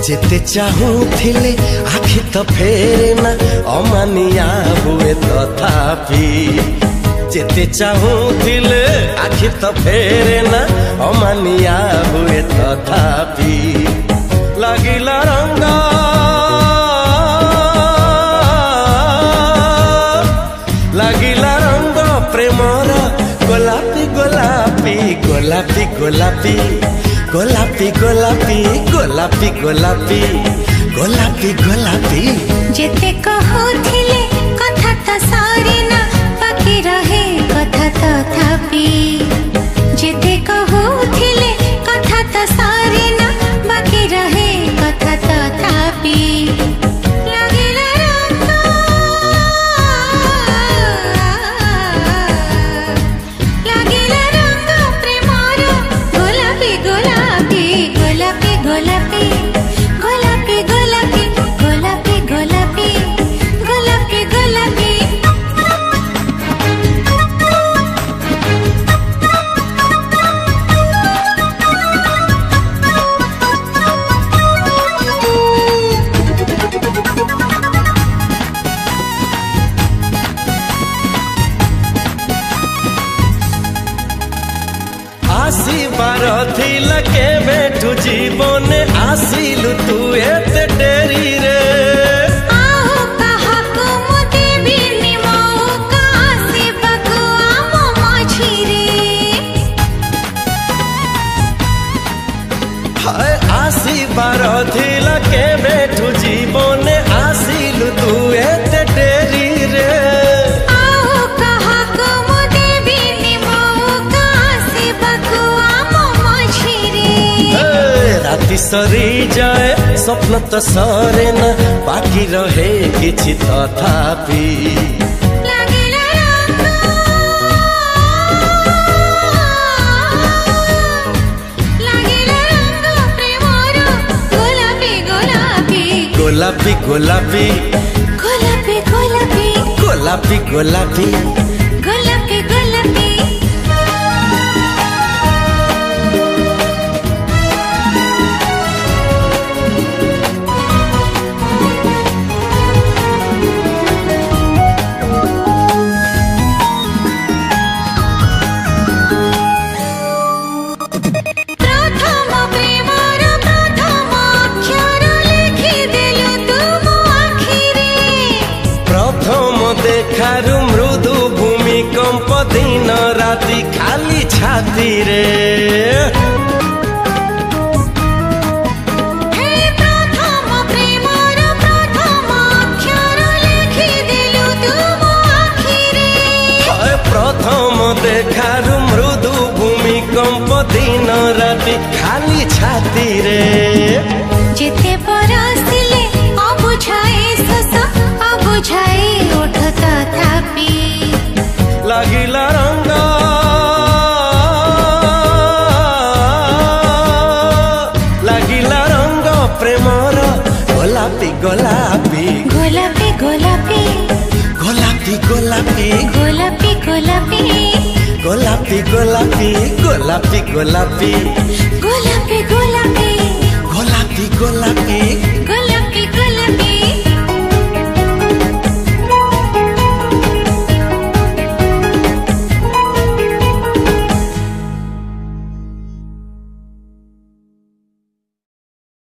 जेते चाहूथिले आखि तो फेरे ना अमानिया हुए तथापि जेते चाहूथिले आखि तो फेरे ना अमानिया हुए तथापि लागिला रंग लागिला रंग प्रेमर गोलापी गोलापी गोलापी गोलापी गोलापी गोलापी गोलापी गोलापी गोलापी गोलापी जेते कहूथिले कथा तो सरे ना बाकी रहे कथा तथापि जेते कहूथिले कथा तो सरे ना बाकी रहे कथा तथापि आसीबार थिला के बेठु जीवन आसिलु तू एते डेरी रे आओ कहा को मुते भी निमो का आसीबकु आमो माझी रे हाय आसीबार थिला के बेठु जीवन आसिलु तू एते डेरी रे राति सरी जाए स्वप्न तो सरे ना बाकी रहे किछि तथापि गोलापी गोलापी गोलापी गोलापी गोलापी गोलापी गोलापी गोलापी देखारु मृदु भूमिकंप दिन राति खाली छाती रे प्रथम प्रेमर प्रथम अक्षर लिखि देलु तुम आखिरे प्रथम देखारु मृदु भूमिकंप दिन राति खाली छाती रे जेते परसिले अबुझाए सस अबुझाए ओठ तथापि लागिला रंग लागिला रंग प्रेमर गोलापी गोलापी गोलापी गोलापी गोलापी गोलापी गोलापी गोलापी गोलापी गोलापी गोलापी गोलापी गोलापी गोलापी गोलापी गोलापी